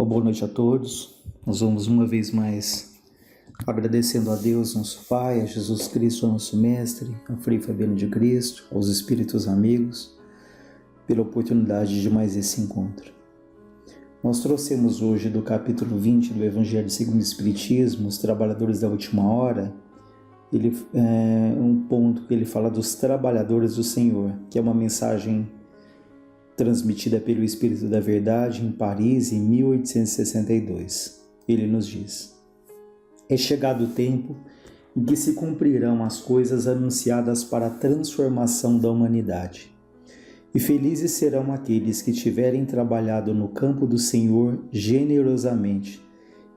Uma boa noite a todos. Nós vamos uma vez mais agradecendo a Deus, nosso Pai, a Jesus Cristo, nosso Mestre, a Frei Fabiano de Cristo, aos Espíritos amigos, pela oportunidade de mais esse encontro. Nós trouxemos hoje do capítulo 20 do Evangelho segundo o Espiritismo, os trabalhadores da última hora, um ponto que ele fala dos trabalhadores do Senhor, que é uma mensagem transmitida pelo Espírito da Verdade em Paris em 1862. Ele nos diz: é chegado o tempo em que se cumprirão as coisas anunciadas para a transformação da humanidade. E felizes serão aqueles que tiverem trabalhado no campo do Senhor generosamente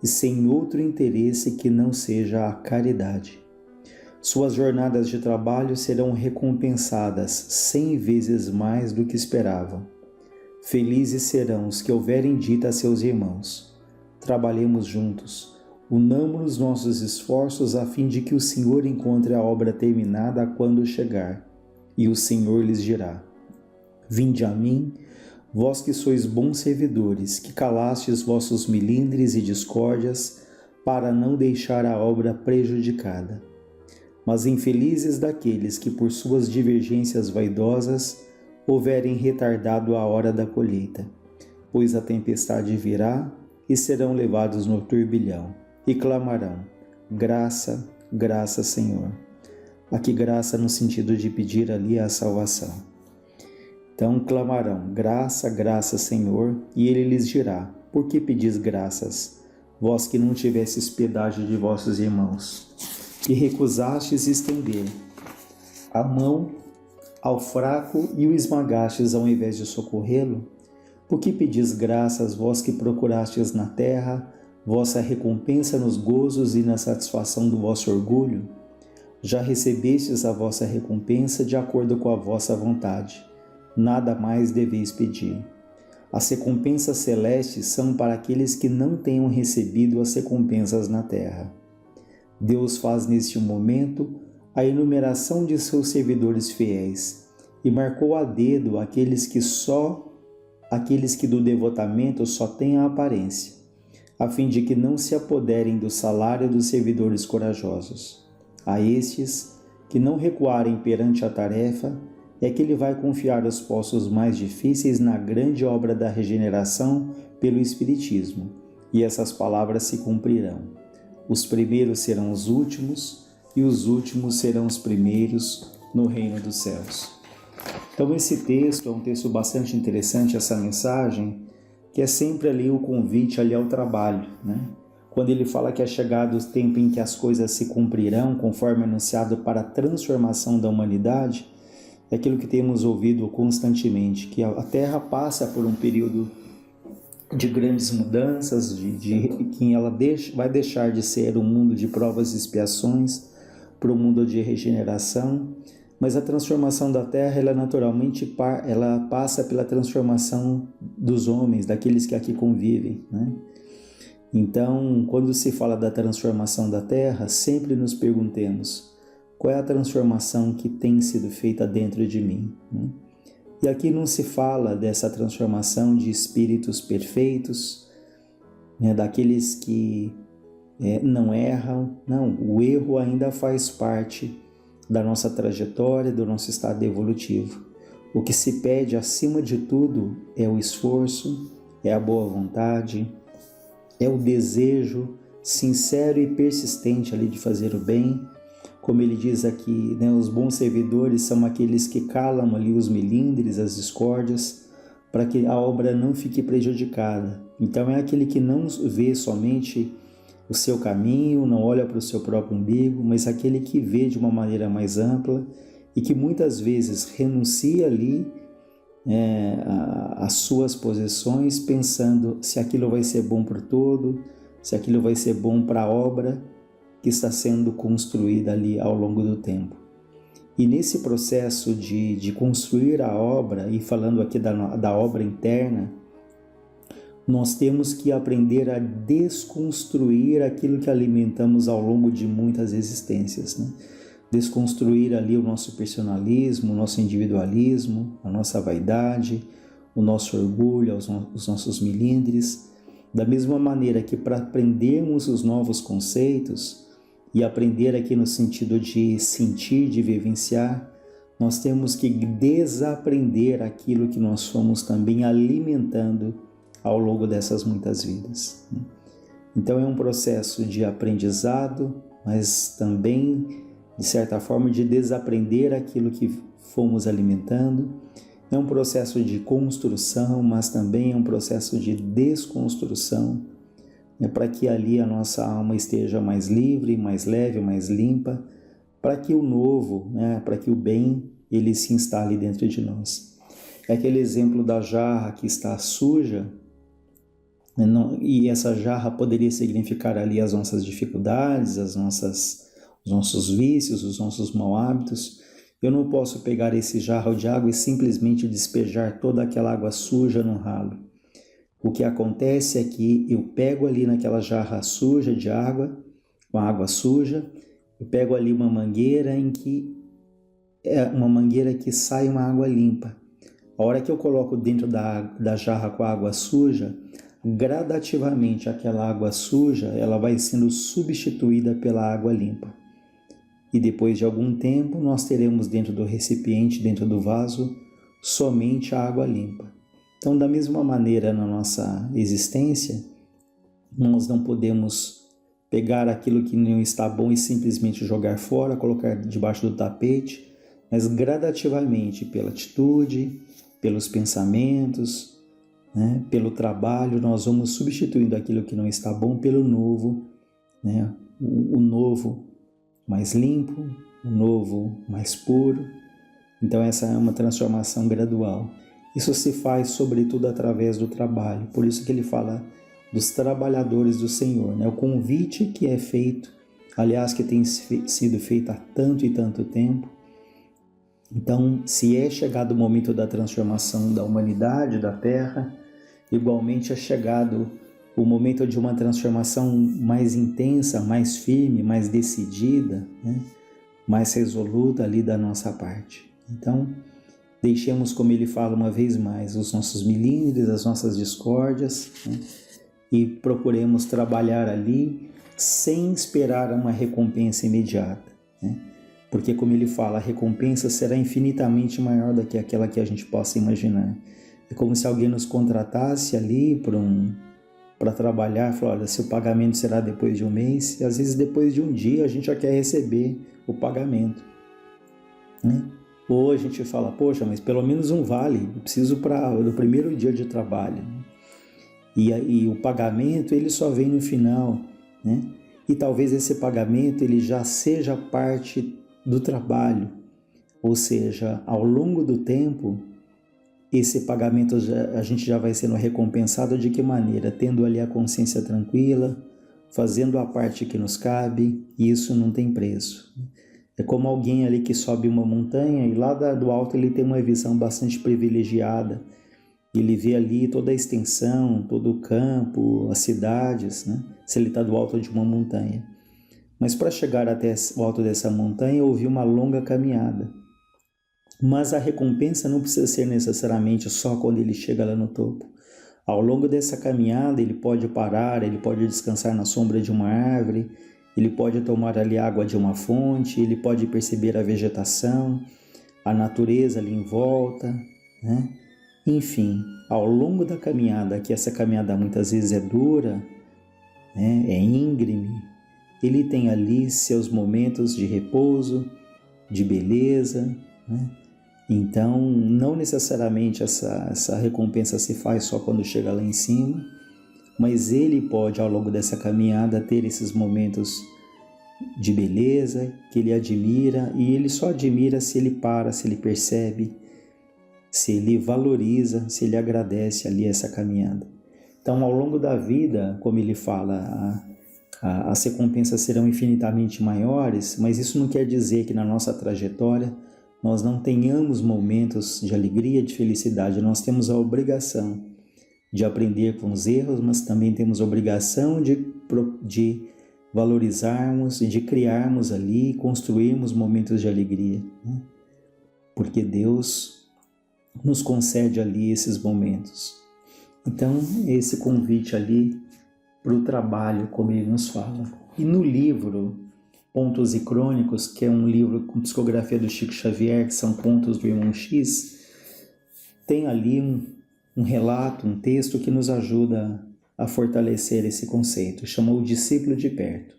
e sem outro interesse que não seja a caridade. Suas jornadas de trabalho serão recompensadas 100 vezes mais do que esperavam. Felizes serão os que houverem dito a seus irmãos: trabalhemos juntos, unamos nossos esforços a fim de que o Senhor encontre a obra terminada quando chegar. E o Senhor lhes dirá: vinde a mim, vós que sois bons servidores, que calastes vossos melindres e discórdias, para não deixar a obra prejudicada. Mas infelizes daqueles que por suas divergências vaidosas houverem retardado a hora da colheita, pois a tempestade virá e serão levados no turbilhão, e clamarão: graça, graça, Senhor. Aqui graça no sentido de pedir ali a salvação. Então clamarão: graça, graça, Senhor, e ele lhes dirá: por que pedis graças, vós que não tivestes piedade de vossos irmãos, que recusastes estender a mão ao fraco e o esmagastes ao invés de socorrê-lo? Por que pedis graças, vós que procurastes na terra vossa recompensa nos gozos e na satisfação do vosso orgulho? Já recebestes a vossa recompensa de acordo com a vossa vontade. Nada mais deveis pedir. As recompensas celestes são para aqueles que não tenham recebido as recompensas na terra. Deus faz neste momento a enumeração de seus servidores fiéis e marcou a dedo aqueles que do devotamento só têm a aparência, a fim de que não se apoderem do salário dos servidores corajosos. A estes, que não recuarem perante a tarefa, é que ele vai confiar os postos mais difíceis na grande obra da regeneração pelo Espiritismo, e essas palavras se cumprirão: os primeiros serão os últimos, e os últimos serão os primeiros no reino dos céus. Então esse texto é um texto bastante interessante, essa mensagem, que é sempre ali o convite ali ao trabalho, né? Quando ele fala que é chegado o tempo em que as coisas se cumprirão, conforme anunciado para a transformação da humanidade, é aquilo que temos ouvido constantemente, que a Terra passa por um período de grandes mudanças, que ela vai deixar de ser um mundo de provas e expiações para o mundo de regeneração, mas a transformação da Terra, ela naturalmente ela passa pela transformação dos homens, daqueles que aqui convivem, né? Então, quando se fala da transformação da Terra, sempre nos perguntemos: qual é a transformação que tem sido feita dentro de mim, né? E aqui não se fala dessa transformação de espíritos perfeitos, né, daqueles que não erram. Não, o erro ainda faz parte da nossa trajetória, do nosso estado evolutivo. O que se pede acima de tudo é o esforço, é a boa vontade, é o desejo sincero e persistente ali de fazer o bem. Como ele diz aqui, né, os bons servidores são aqueles que calam ali os melindres, as discórdias, para que a obra não fique prejudicada. Então é aquele que não vê somente o seu caminho, não olha para o seu próprio umbigo, mas aquele que vê de uma maneira mais ampla e que muitas vezes renuncia ali às suas possessões, pensando se aquilo vai ser bom para o todo, se aquilo vai ser bom para a obra que está sendo construída ali ao longo do tempo. E nesse processo de construir a obra, e falando aqui da obra interna, nós temos que aprender a desconstruir aquilo que alimentamos ao longo de muitas existências, né? Desconstruir ali o nosso personalismo, o nosso individualismo, a nossa vaidade, o nosso orgulho, os nossos melindres, Da mesma maneira que para aprendermos os novos conceitos, e aprender aqui no sentido de sentir, de vivenciar, nós temos que desaprender aquilo que nós fomos também alimentando ao longo dessas muitas vidas. Então é um processo de aprendizado, mas também, de certa forma, de desaprender aquilo que fomos alimentando. É um processo de construção, mas também é um processo de desconstrução, para que ali a nossa alma esteja mais livre, mais leve, mais limpa, para que o novo, para que o bem, ele se instale dentro de nós. É aquele exemplo da jarra que está suja, e essa jarra poderia significar ali as nossas dificuldades, os nossos vícios, os nossos mau hábitos. Eu não posso pegar esse jarro de água e simplesmente despejar toda aquela água suja no ralo. O que acontece é que eu pego ali naquela jarra suja de água, com a água suja, eu pego ali uma mangueira que sai uma água limpa. A hora que eu coloco dentro da jarra com a água suja, gradativamente aquela água suja ela vai sendo substituída pela água limpa. E depois de algum tempo, nós teremos dentro do recipiente, dentro do vaso, somente a água limpa. Então, da mesma maneira, na nossa existência, nós não podemos pegar aquilo que não está bom e simplesmente jogar fora, colocar debaixo do tapete, mas gradativamente, pela atitude, pelos pensamentos, pelo trabalho, nós vamos substituindo aquilo que não está bom pelo novo, o novo mais limpo, o novo mais puro. Então essa é uma transformação gradual. Isso se faz sobretudo através do trabalho. Por isso que ele fala dos trabalhadores do Senhor, o convite que é feito, aliás, que tem sido feito há tanto e tanto tempo. Então, se é chegado o momento da transformação da humanidade, da Terra, igualmente é chegado o momento de uma transformação mais intensa, mais firme, mais decidida, mais resoluta ali da nossa parte. Então, deixemos, como ele fala uma vez mais, os nossos milímetros, as nossas discórdias, e procuremos trabalhar ali sem esperar uma recompensa imediata, porque, como ele fala, a recompensa será infinitamente maior do que aquela que a gente possa imaginar. É como se alguém nos contratasse ali para trabalhar, falar, olha, seu pagamento será depois de um mês, e às vezes depois de um dia a gente já quer receber o pagamento. Ou a gente fala, poxa, mas pelo menos um vale, eu preciso do primeiro dia de trabalho. E o pagamento, ele só vem no final, E talvez esse pagamento, ele já seja parte do trabalho, ou seja, ao longo do tempo, esse pagamento a gente já vai sendo recompensado de que maneira? Tendo ali a consciência tranquila, fazendo a parte que nos cabe, e isso não tem preço. É como alguém ali que sobe uma montanha e lá do alto ele tem uma visão bastante privilegiada. Ele vê ali toda a extensão, todo o campo, as cidades, se ele está do alto de uma montanha. Mas para chegar até o alto dessa montanha, houve uma longa caminhada. Mas a recompensa não precisa ser necessariamente só quando ele chega lá no topo. Ao longo dessa caminhada, ele pode parar, ele pode descansar na sombra de uma árvore, ele pode tomar ali água de uma fonte, ele pode perceber a vegetação, a natureza ali em volta, Enfim, ao longo da caminhada, que essa caminhada muitas vezes é dura, é íngreme, ele tem ali seus momentos de repouso, de beleza, Então, não necessariamente essa recompensa se faz só quando chega lá em cima, mas ele pode, ao longo dessa caminhada, ter esses momentos de beleza que ele admira, e ele só admira se ele para, se ele percebe, se ele valoriza, se ele agradece ali essa caminhada. Então, ao longo da vida, como ele fala, as recompensas serão infinitamente maiores, mas isso não quer dizer que na nossa trajetória nós não tenhamos momentos de alegria, de felicidade. Nós temos a obrigação de aprender com os erros, mas também temos a obrigação de valorizarmos e de criarmos ali, construirmos momentos de alegria, Porque Deus nos concede ali esses momentos. Então, esse convite ali para o trabalho, como ele nos fala. E no livro Pontos e Crônicos, que é um livro com psicografia do Chico Xavier, que são contos do Irmão X, tem ali um relato, um texto que nos ajuda a fortalecer esse conceito. Chamou o discípulo de perto.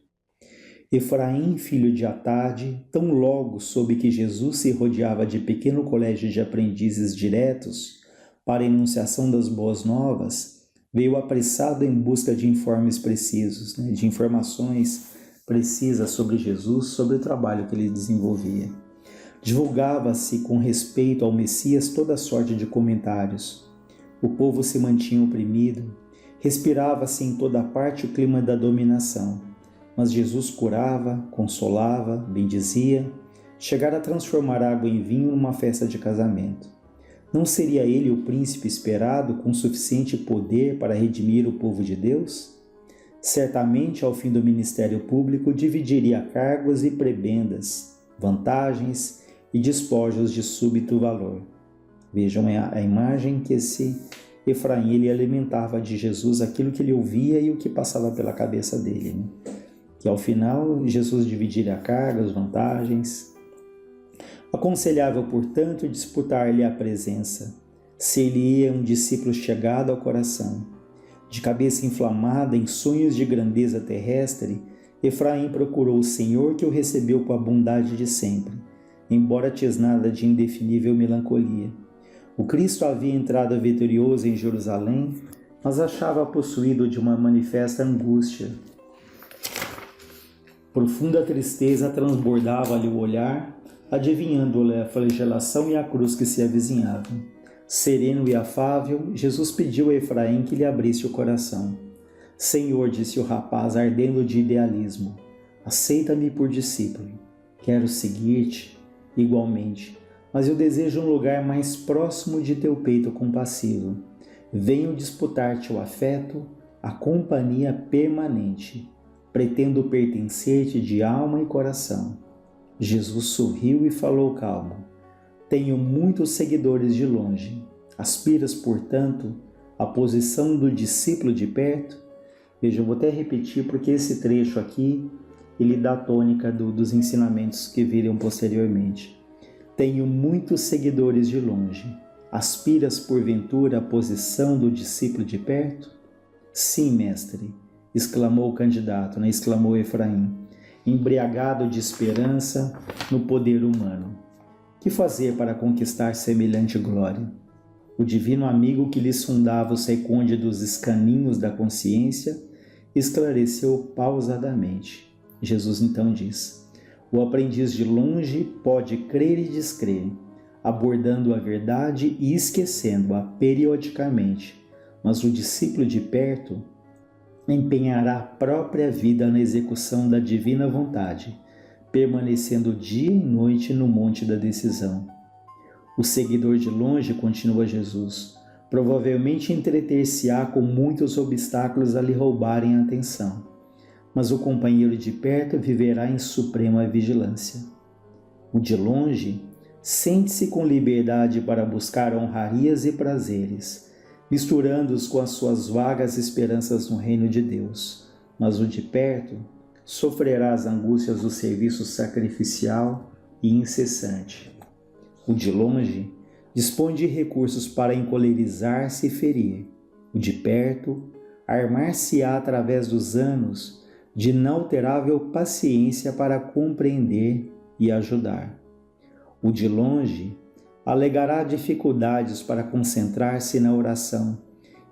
Efraim, filho de Atade, tão logo soube que Jesus se rodeava de pequeno colégio de aprendizes diretos para a enunciação das boas novas, veio apressado em busca de informes precisos, de informações precisas sobre Jesus, sobre o trabalho que ele desenvolvia. Divulgava-se com respeito ao Messias toda sorte de comentários. O povo se mantinha oprimido, respirava-se em toda parte o clima da dominação. Mas Jesus curava, consolava, bendizia, chegara a transformar água em vinho numa festa de casamento. Não seria ele o príncipe esperado com suficiente poder para redimir o povo de Deus? Certamente, ao fim do ministério público, dividiria cargos e prebendas, vantagens e despojos de súbito valor. Vejam a imagem que esse Efraim ele alimentava de Jesus aquilo que ele ouvia e o que passava pela cabeça dele, Que ao final Jesus dividiria cargas, vantagens. Aconselhável, portanto, disputar-lhe a presença, se ele ia um discípulo chegado ao coração. De cabeça inflamada em sonhos de grandeza terrestre, Efraim procurou o Senhor, que o recebeu com a bondade de sempre, embora tisnada de indefinível melancolia. O Cristo havia entrado vitorioso em Jerusalém, mas achava possuído de uma manifesta angústia. Profunda tristeza transbordava-lhe o olhar, adivinhando-lhe a flagelação e a cruz que se avizinhavam. Sereno e afável, Jesus pediu a Efraim que lhe abrisse o coração. Senhor, disse o rapaz, ardendo de idealismo, aceita-me por discípulo. Quero seguir-te igualmente, mas eu desejo um lugar mais próximo de teu peito compassivo. Venho disputar-te o afeto, a companhia permanente. Pretendo pertencer-te de alma e coração. Jesus sorriu e falou calmo. Tenho muitos seguidores de longe. Aspiras, portanto, à posição do discípulo de perto? Veja, eu vou até repetir porque esse trecho aqui, ele dá a tônica dos ensinamentos que virão posteriormente. Tenho muitos seguidores de longe. Aspiras, porventura, à posição do discípulo de perto? Sim, mestre, exclamou o candidato, exclamou Efraim, embriagado de esperança no poder humano. Que fazer para conquistar semelhante glória? O divino amigo que lhe sondava os recônditos escaninhos da consciência esclareceu pausadamente. Jesus então diz: o aprendiz de longe pode crer e descrer, abordando a verdade e esquecendo-a periodicamente, mas o discípulo de perto empenhará a própria vida na execução da divina vontade, permanecendo dia e noite no monte da decisão. O seguidor de longe, continua Jesus, provavelmente entreter-se-á com muitos obstáculos a lhe roubarem a atenção, mas o companheiro de perto viverá em suprema vigilância. O de longe sente-se com liberdade para buscar honrarias e prazeres, misturando-os com as suas vagas esperanças no reino de Deus, mas o de perto sofrerá as angústias do serviço sacrificial e incessante. O de longe dispõe de recursos para encolerizar-se e ferir. O de perto armar-se-á através dos anos de inalterável paciência para compreender e ajudar. O de longe alegará dificuldades para concentrar-se na oração,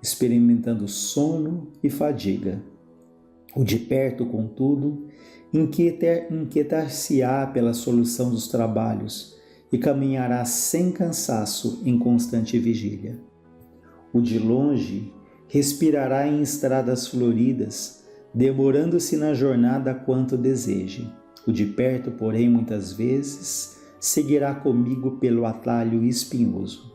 experimentando sono e fadiga. O de perto, contudo, inquietar-se-á pela solução dos trabalhos e caminhará sem cansaço em constante vigília. O de longe respirará em estradas floridas, demorando-se na jornada quanto deseje. O de perto, porém, muitas vezes, seguirá comigo pelo atalho espinhoso.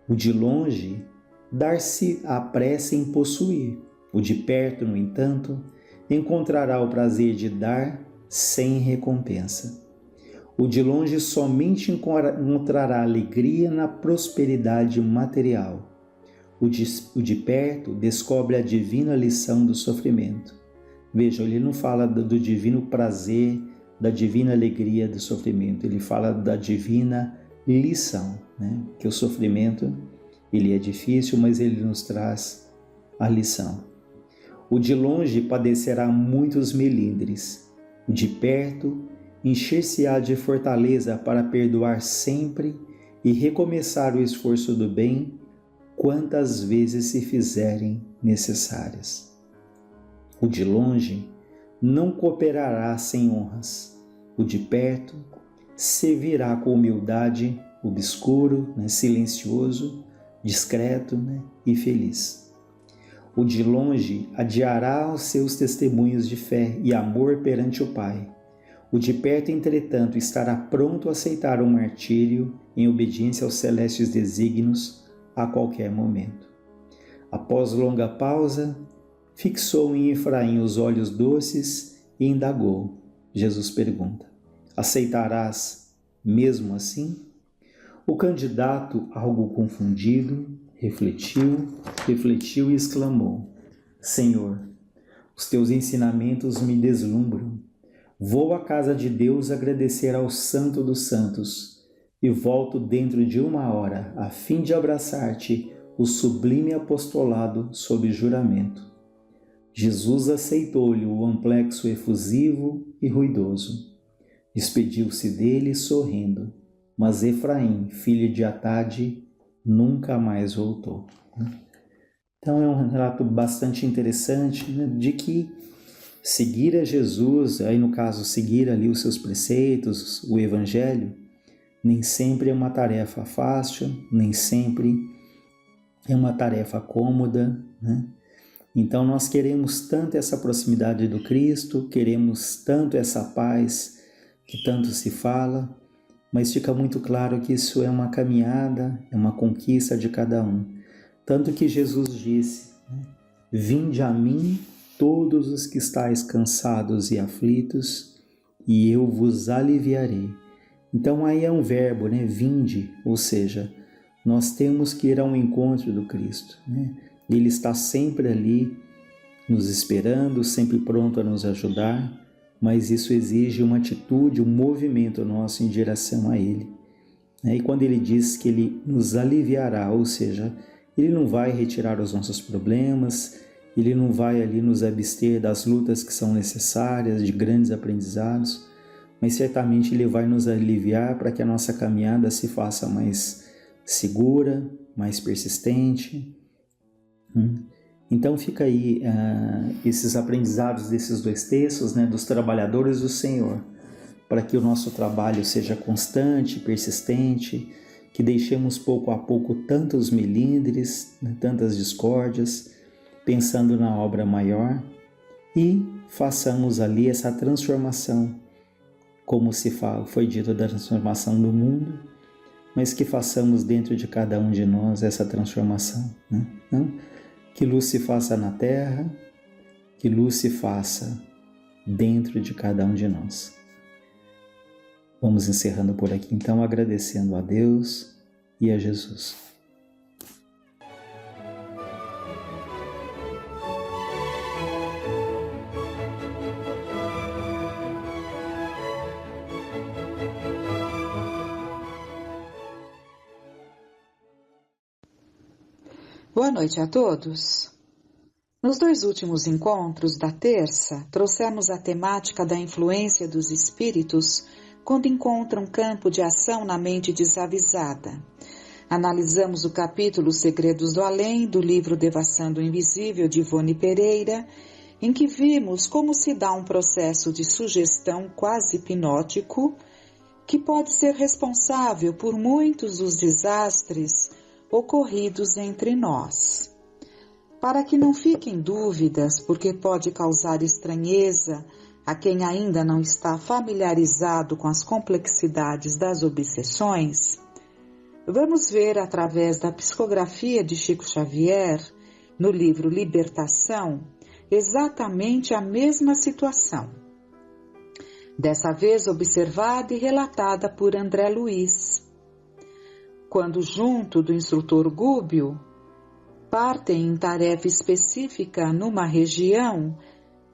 O de longe dar-se a pressa em possuir. O de perto, no entanto, encontrará o prazer de dar sem recompensa. O de longe somente encontrará alegria na prosperidade material. O de perto descobre a divina lição do sofrimento. Veja, ele não fala do divino prazer, da divina alegria do sofrimento. Ele fala da divina lição, né? Que o sofrimento, ele é difícil, mas ele nos traz a lição. O de longe padecerá muitos melindres. O de perto encher-se-á de fortaleza para perdoar sempre e recomeçar o esforço do bem quantas vezes se fizerem necessárias. O de longe não cooperará sem honras. O de perto servirá com humildade, obscuro, silencioso, discreto, e feliz. O de longe adiará os seus testemunhos de fé e amor perante o Pai. O de perto, entretanto, estará pronto a aceitar o martírio em obediência aos celestes desígnios a qualquer momento. Após longa pausa, fixou em Efraim os olhos doces e indagou. Jesus pergunta: aceitarás mesmo assim? O candidato, algo confundido, refletiu e exclamou: Senhor, os teus ensinamentos me deslumbram. Vou à casa de Deus agradecer ao Santo dos Santos e volto dentro de 1 hora, a fim de abraçar-te o sublime apostolado sob juramento. Jesus aceitou-lhe o amplexo efusivo e ruidoso. Despediu-se dele sorrindo, mas Efraim, filho de Atade, nunca mais voltou. Então é um relato bastante interessante, de que seguir a Jesus, aí no caso seguir ali os seus preceitos, o Evangelho, nem sempre é uma tarefa fácil, nem sempre é uma tarefa cômoda, Então nós queremos tanto essa proximidade do Cristo, queremos tanto essa paz que tanto se fala, mas fica muito claro que isso é uma caminhada, é uma conquista de cada um. Tanto que Jesus disse: vinde a mim todos os que estáis cansados e aflitos, e eu vos aliviarei. Então aí é um verbo, vinde, ou seja, nós temos que ir ao encontro do Cristo. Ele está sempre ali, nos esperando, sempre pronto a nos ajudar, mas isso exige uma atitude, um movimento nosso em direção a Ele. E quando Ele diz que Ele nos aliviará, ou seja, Ele não vai retirar os nossos problemas, Ele não vai ali nos abster das lutas que são necessárias, de grandes aprendizados, mas certamente Ele vai nos aliviar para que a nossa caminhada se faça mais segura, mais persistente. Então fica aí esses aprendizados desses 2 textos, dos trabalhadores do Senhor, para que o nosso trabalho seja constante, persistente, que deixemos pouco a pouco tantos melindres, tantas discórdias, pensando na obra maior, e façamos ali essa transformação, como foi dito da transformação do mundo, mas que façamos dentro de cada um de nós essa transformação. Então, que luz se faça na terra, que luz se faça dentro de cada um de nós. Vamos encerrando por aqui, então, agradecendo a Deus e a Jesus. Boa noite a todos. Nos 2 últimos encontros da terça, trouxemos a temática da influência dos espíritos quando encontram campo de ação na mente desavisada. Analisamos o capítulo Segredos do Além, do livro Devassando o Invisível, de Ivone Pereira, em que vimos como se dá um processo de sugestão quase hipnótico que pode ser responsável por muitos dos desastres ocorridos entre nós. Para que não fiquem dúvidas, porque pode causar estranheza a quem ainda não está familiarizado com as complexidades das obsessões, vamos ver através da psicografia de Chico Xavier, no livro Libertação, exatamente a mesma situação. Dessa vez observada e relatada por André Luiz, quando junto do instrutor Gúbio, partem em tarefa específica numa região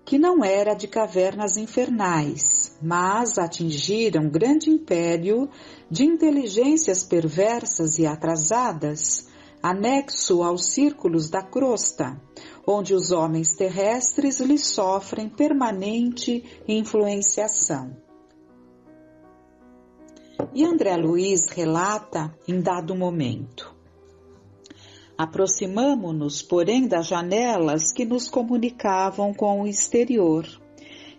que não era de cavernas infernais, mas atingiram grande império de inteligências perversas e atrasadas, anexo aos círculos da crosta, onde os homens terrestres lhes sofrem permanente influenciação. E André Luiz relata em dado momento: aproximamo-nos, porém, das janelas que nos comunicavam com o exterior,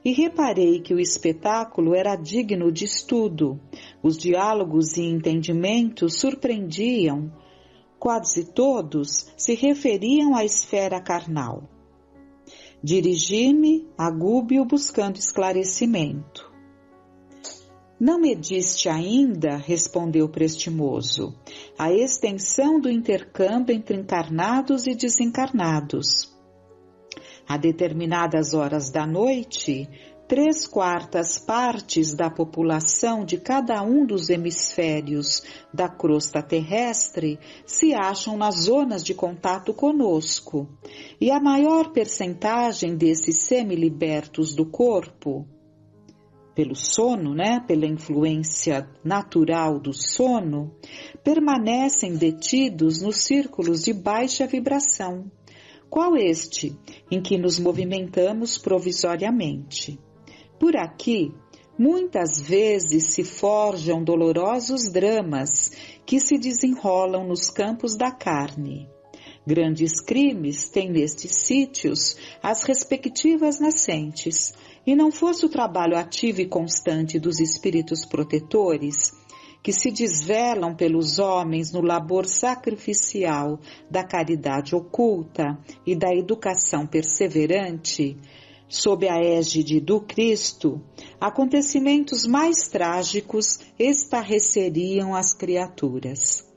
e reparei que o espetáculo era digno de estudo. Os diálogos e entendimentos surpreendiam, quase todos se referiam à esfera carnal. Dirigi-me a Gúbio buscando esclarecimento. Não mediste ainda, respondeu Prestimoso, a extensão do intercâmbio entre encarnados e desencarnados. A determinadas horas da noite, 3/4 partes da população de cada um dos hemisférios da crosta terrestre se acham nas zonas de contato conosco, e a maior percentagem desses semilibertos do corpo, pelo sono, pela influência natural do sono, permanecem detidos nos círculos de baixa vibração, qual este, em que nos movimentamos provisoriamente. Por aqui, muitas vezes se forjam dolorosos dramas que se desenrolam nos campos da carne. Grandes crimes têm nestes sítios as respectivas nascentes, e não fosse o trabalho ativo e constante dos espíritos protetores, que se desvelam pelos homens no labor sacrificial da caridade oculta e da educação perseverante, sob a égide do Cristo, acontecimentos mais trágicos estarreceriam as criaturas.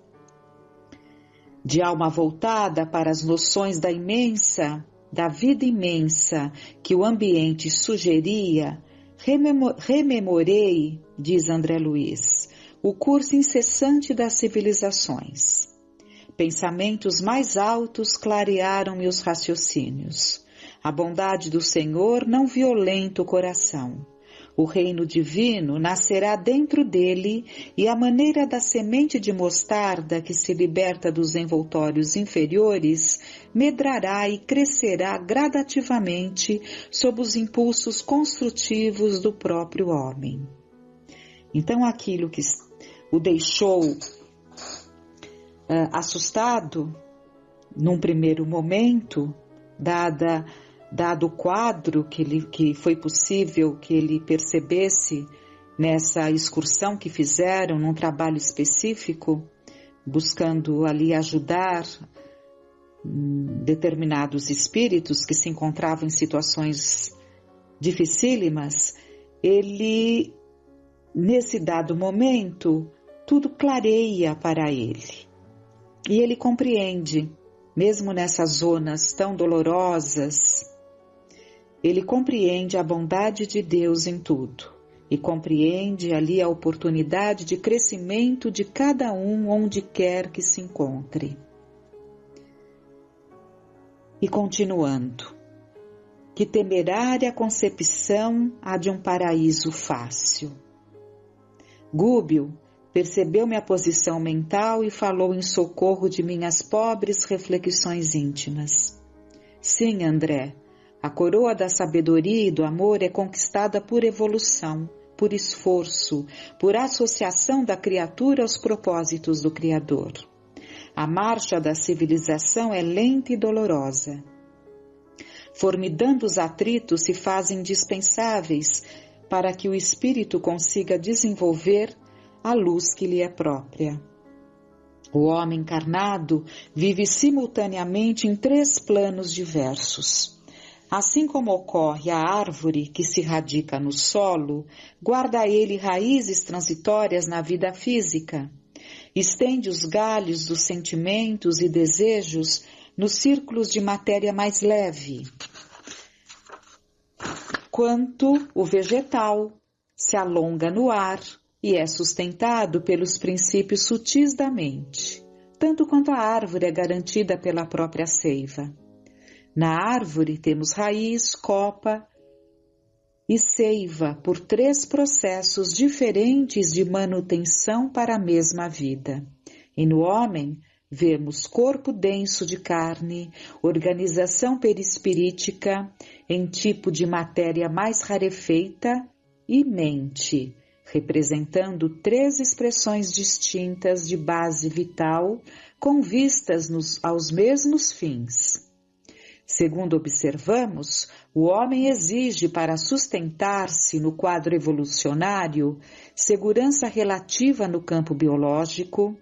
De alma voltada para as noções da vida imensa que o ambiente sugeria, rememorei, diz André Luiz, o curso incessante das civilizações. Pensamentos mais altos clarearam meus raciocínios. A bondade do Senhor não violenta o coração. O reino divino nascerá dentro dele e a maneira da semente de mostarda que se liberta dos envoltórios inferiores medrará e crescerá gradativamente sob os impulsos construtivos do próprio homem. Então aquilo que o deixou assustado num primeiro momento, dado o quadro que foi possível que ele percebesse nessa excursão que fizeram, num trabalho específico, buscando ali ajudar determinados espíritos que se encontravam em situações dificílimas, ele, nesse dado momento, tudo clareia para ele. E ele compreende, mesmo nessas zonas tão dolorosas, ele compreende a bondade de Deus em tudo e compreende ali a oportunidade de crescimento de cada um onde quer que se encontre. E continuando, que temerária concepção há de um paraíso fácil. Gúbio percebeu minha posição mental e falou em socorro de minhas pobres reflexões íntimas. Sim, André, a coroa da sabedoria e do amor é conquistada por evolução, por esforço, por associação da criatura aos propósitos do Criador. A marcha da civilização é lenta e dolorosa. Formidandos atritos se fazem indispensáveis para que o espírito consiga desenvolver a luz que lhe é própria. O homem encarnado vive simultaneamente em 3 planos diversos. Assim como ocorre a árvore que se radica no solo, guarda ele raízes transitórias na vida física, estende os galhos dos sentimentos e desejos nos círculos de matéria mais leve, quanto o vegetal se alonga no ar e é sustentado pelos princípios sutis da mente. tanto quanto a árvore é garantida pela própria seiva. Na árvore temos raiz, copa e seiva por 3 processos diferentes de manutenção para a mesma vida. E no homem, vemos corpo denso de carne, organização perispirítica em tipo de matéria mais rarefeita e mente, representando 3 expressões distintas de base vital com vistas aos mesmos fins. Segundo observamos, o homem exige para sustentar-se no quadro evolucionário segurança relativa no campo biológico,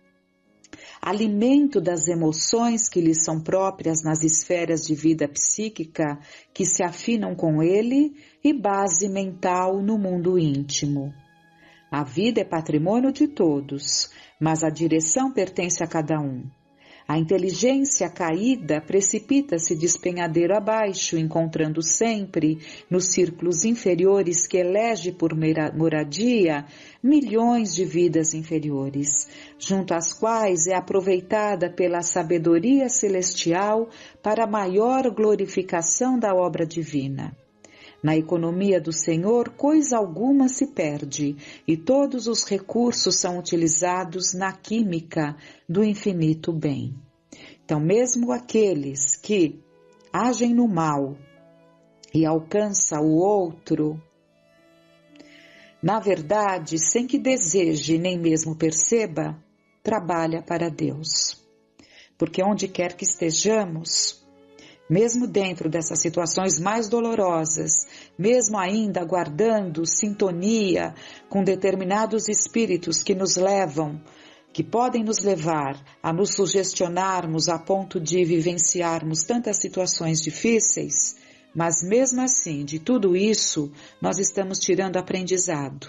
alimento das emoções que lhe são próprias nas esferas de vida psíquica que se afinam com ele e base mental no mundo íntimo. A vida é patrimônio de todos, mas a direção pertence a cada um. A inteligência caída precipita-se despenhadeiro abaixo, encontrando sempre, nos círculos inferiores que elege por moradia, milhões de vidas inferiores, junto às quais é aproveitada pela sabedoria celestial para maior glorificação da obra divina. Na economia do Senhor, coisa alguma se perde, e todos os recursos são utilizados na química do infinito bem. Então, mesmo aqueles que agem no mal e alcançam o outro, na verdade, sem que deseje nem mesmo perceba, trabalha para Deus. Porque onde quer que estejamos, mesmo dentro dessas situações mais dolorosas, mesmo ainda aguardando sintonia com determinados espíritos que nos levam, que podem nos levar a nos sugestionarmos a ponto de vivenciarmos tantas situações difíceis, mas mesmo assim, de tudo isso, nós estamos tirando aprendizado.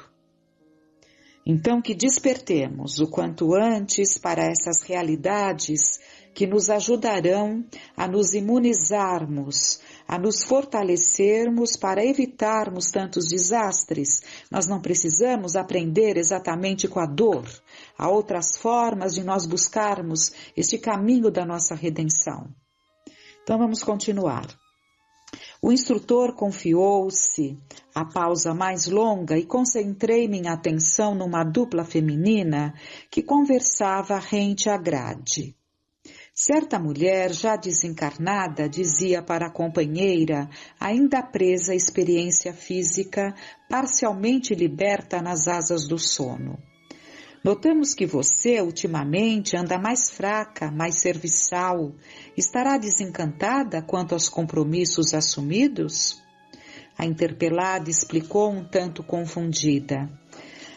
Então, que despertemos o quanto antes para essas realidades que nos ajudarão a nos imunizarmos, a nos fortalecermos para evitarmos tantos desastres. Nós não precisamos aprender exatamente com a dor. Há outras formas de nós buscarmos este caminho da nossa redenção. Então vamos continuar. O instrutor confiou-se à pausa mais longa e concentrei minha atenção numa dupla feminina que conversava rente à grade. Certa mulher, já desencarnada, dizia para a companheira, ainda presa à experiência física, parcialmente liberta nas asas do sono. Notamos que você, ultimamente, anda mais fraca, mais serviçal. Estará desencantada quanto aos compromissos assumidos? A interpelada explicou um tanto confundida.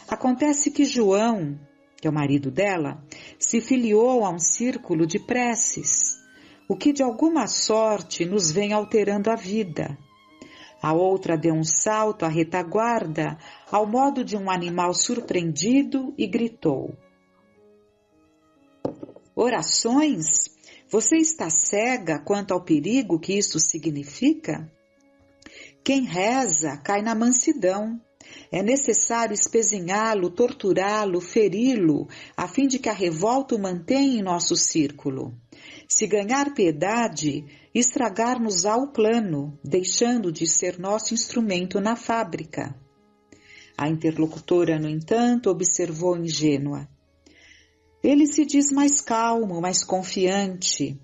Acontece que João, que é o marido dela, se filiou a um círculo de preces, o que de alguma sorte nos vem alterando a vida. A outra deu um salto à retaguarda, ao modo de um animal surpreendido, e gritou: orações? Você está cega quanto ao perigo que isso significa? Quem reza cai na mansidão. É necessário espezinhá-lo, torturá-lo, feri-lo, a fim de que a revolta o mantenha em nosso círculo. Se ganhar piedade, estragar-nos-á o plano, deixando de ser nosso instrumento na fábrica. A interlocutora, no entanto, observou ingênua. Ele se diz mais calmo, mais confiante.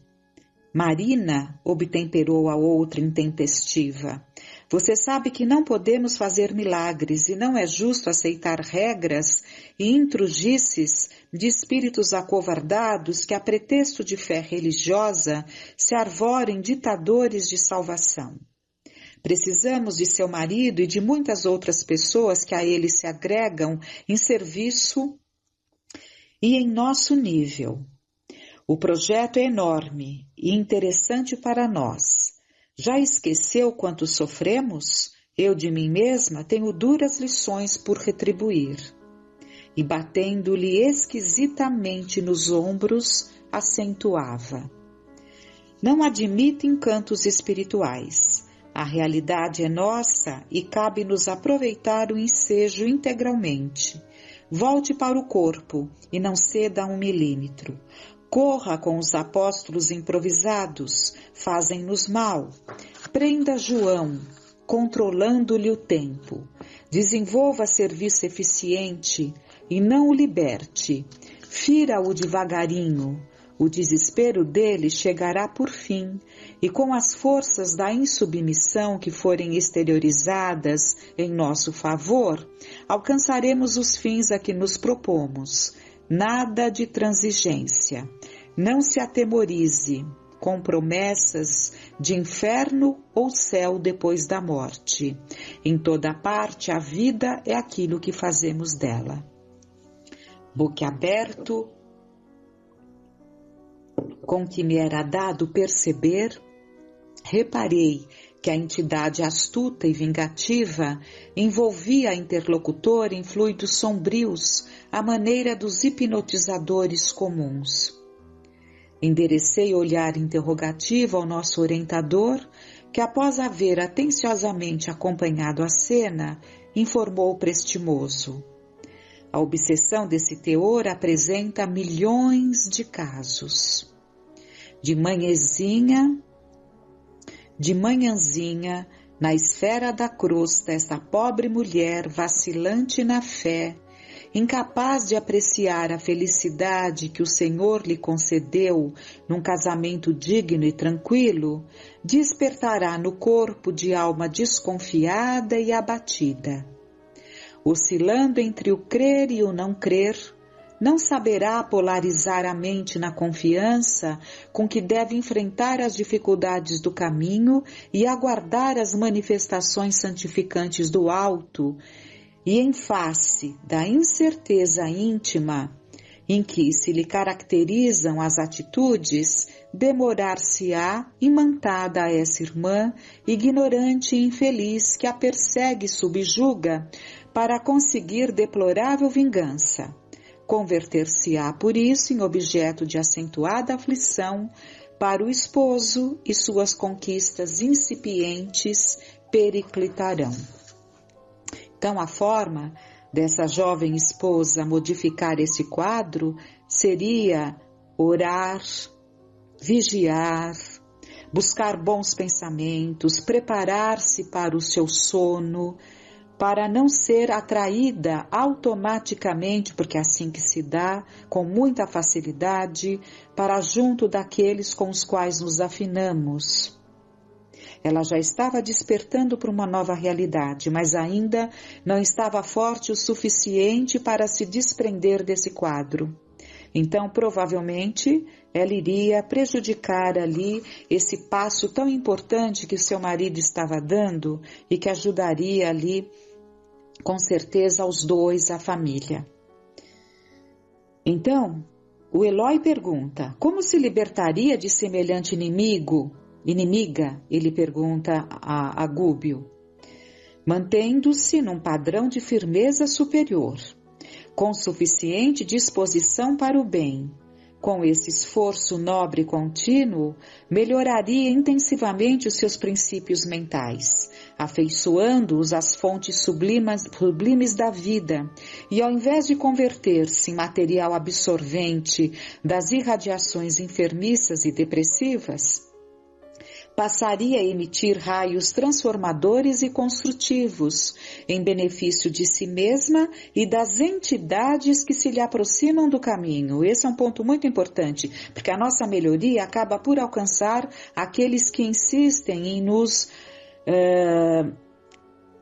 Marina, obtemperou a outra intempestiva. Você sabe que não podemos fazer milagres e não é justo aceitar regras e intrugices de espíritos acovardados que, a pretexto de fé religiosa, se arvorem ditadores de salvação. Precisamos de seu marido e de muitas outras pessoas que a ele se agregam em serviço e em nosso nível. O projeto é enorme e interessante para nós. Já esqueceu quanto sofremos? Eu de mim mesma tenho duras lições por retribuir. E batendo-lhe esquisitamente nos ombros, acentuava. Não admito encantos espirituais. A realidade é nossa e cabe-nos aproveitar o ensejo integralmente. Volte para o corpo e não ceda a 1 milímetro. Corra com os apóstolos improvisados, fazem-nos mal. Prenda João, controlando-lhe o tempo. Desenvolva serviço eficiente e não o liberte. Fira-o devagarinho. O desespero dele chegará por fim, e com as forças da insubmissão que forem exteriorizadas em nosso favor, alcançaremos os fins a que nos propomos. Nada de transigência. Não se atemorize com promessas de inferno ou céu depois da morte. Em toda parte a vida é aquilo que fazemos dela. Boquiaberto, com que me era dado perceber, reparei que a entidade astuta e vingativa envolvia a interlocutora em fluidos sombrios, à maneira dos hipnotizadores comuns. Enderecei olhar interrogativo ao nosso orientador, que após haver atenciosamente acompanhado a cena, informou prestimoso. A obsessão desse teor apresenta milhões de casos. De manhãzinha, na esfera da crosta, esta pobre mulher, vacilante na fé, incapaz de apreciar a felicidade que o Senhor lhe concedeu num casamento digno e tranquilo, despertará no corpo de alma desconfiada e abatida. Oscilando entre o crer e o não crer, não saberá polarizar a mente na confiança com que deve enfrentar as dificuldades do caminho e aguardar as manifestações santificantes do alto, e em face da incerteza íntima em que se lhe caracterizam as atitudes, demorar-se-á imantada a essa irmã, ignorante e infeliz, que a persegue e subjuga para conseguir deplorável vingança. Converter-se-á, por isso, em objeto de acentuada aflição para o esposo, e suas conquistas incipientes periclitarão. Então, a forma dessa jovem esposa modificar esse quadro seria orar, vigiar, buscar bons pensamentos, preparar-se para o seu sono, para não ser atraída automaticamente, porque é assim que se dá, com muita facilidade, para junto daqueles com os quais nos afinamos. Ela já estava despertando para uma nova realidade, mas ainda não estava forte o suficiente para se desprender desse quadro. Então, provavelmente, ela iria prejudicar ali esse passo tão importante que o seu marido estava dando e que ajudaria ali, com certeza, aos dois, a família. Então, o Eloy pergunta: como se libertaria de semelhante inimiga, ele pergunta a Gúbio. Mantendo-se num padrão de firmeza superior, com suficiente disposição para o bem. Com esse esforço nobre e contínuo, melhoraria intensivamente os seus princípios mentais, afeiçoando-os às fontes sublimes da vida, e ao invés de converter-se em material absorvente das irradiações enfermiças e depressivas, passaria a emitir raios transformadores e construtivos em benefício de si mesma e das entidades que se lhe aproximam do caminho. Esse é um ponto muito importante, porque a nossa melhoria acaba por alcançar aqueles que insistem em nos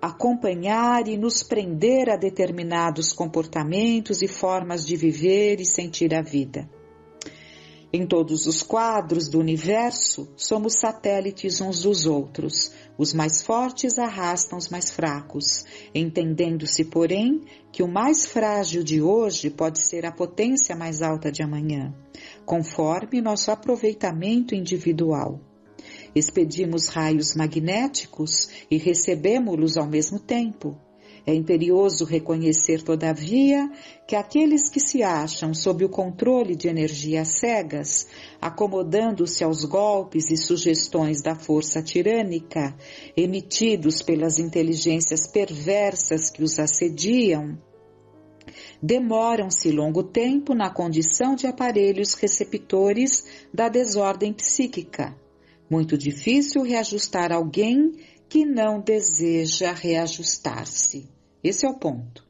acompanhar e nos prender a determinados comportamentos e formas de viver e sentir a vida. Em todos os quadros do universo, somos satélites uns dos outros. Os mais fortes arrastam os mais fracos, entendendo-se, porém, que o mais frágil de hoje pode ser a potência mais alta de amanhã, conforme nosso aproveitamento individual. Expedimos raios magnéticos e recebemos-los ao mesmo tempo. É imperioso reconhecer, todavia, que aqueles que se acham sob o controle de energias cegas, acomodando-se aos golpes e sugestões da força tirânica, emitidos pelas inteligências perversas que os assediam, demoram-se longo tempo na condição de aparelhos receptores da desordem psíquica. Muito difícil reajustar alguém que não deseja reajustar-se. Esse é o ponto.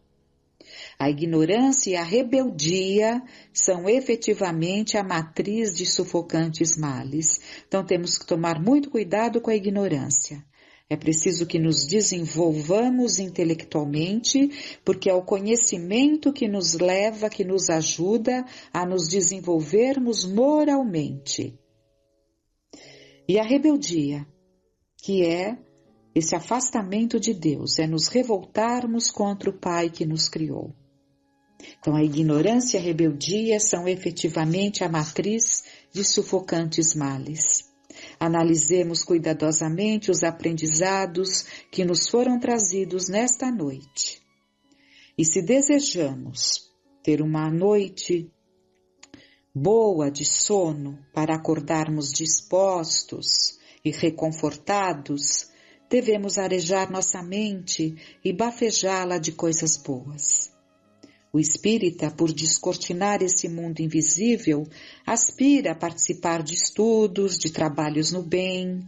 A ignorância e a rebeldia são efetivamente a matriz de sufocantes males. Então temos que tomar muito cuidado com a ignorância. É preciso que nos desenvolvamos intelectualmente, porque é o conhecimento que nos leva, que nos ajuda a nos desenvolvermos moralmente. E a rebeldia, que é esse afastamento de Deus, é nos revoltarmos contra o Pai que nos criou. Então a ignorância e a rebeldia são efetivamente a matriz de sufocantes males. Analisemos cuidadosamente os aprendizados que nos foram trazidos nesta noite. E se desejamos ter uma noite boa de sono para acordarmos dispostos e reconfortados, devemos arejar nossa mente e bafejá-la de coisas boas. O espírita, por descortinar esse mundo invisível, aspira a participar de estudos, de trabalhos no bem,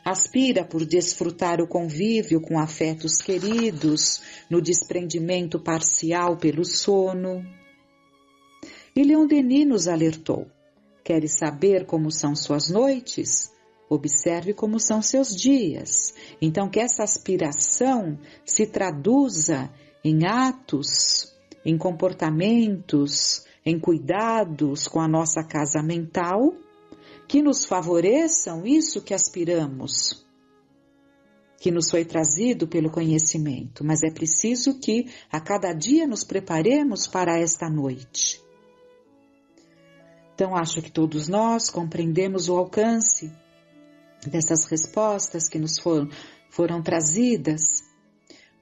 aspira por desfrutar o convívio com afetos queridos, no desprendimento parcial pelo sono. E Leon Denis nos alertou: queres saber como são suas noites? Observe como são seus dias. Então que essa aspiração se traduza em atos, em comportamentos, em cuidados com a nossa casa mental, que nos favoreçam isso que aspiramos, que nos foi trazido pelo conhecimento. Mas é preciso que a cada dia nos preparemos para esta noite. Então acho que todos nós compreendemos o alcance dessas respostas que nos foram trazidas.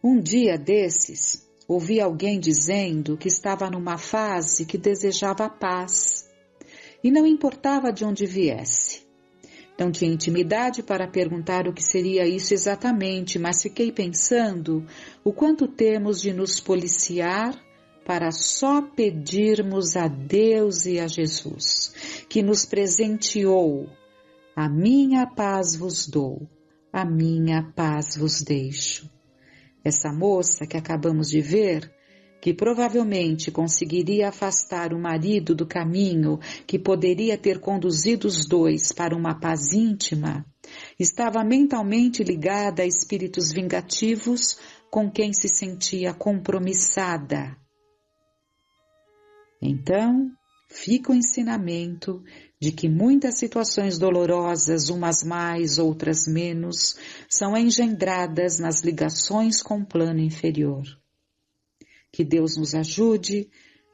Um dia desses, ouvi alguém dizendo que estava numa fase que desejava paz e não importava de onde viesse. Não tinha intimidade para perguntar o que seria isso exatamente, mas fiquei pensando o quanto temos de nos policiar para só pedirmos a Deus e a Jesus, que nos presenteou: a minha paz vos dou, a minha paz vos deixo. Essa moça que acabamos de ver, que provavelmente conseguiria afastar o marido do caminho que poderia ter conduzido os dois para uma paz íntima, estava mentalmente ligada a espíritos vingativos com quem se sentia compromissada. Então, fica o ensinamento de que muitas situações dolorosas, umas mais, outras menos, são engendradas nas ligações com o plano inferior. Que Deus nos ajude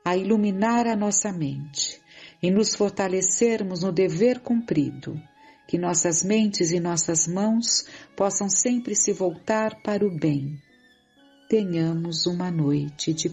a iluminar a nossa mente e nos fortalecermos no dever cumprido, que nossas mentes e nossas mãos possam sempre se voltar para o bem. Tenhamos uma noite de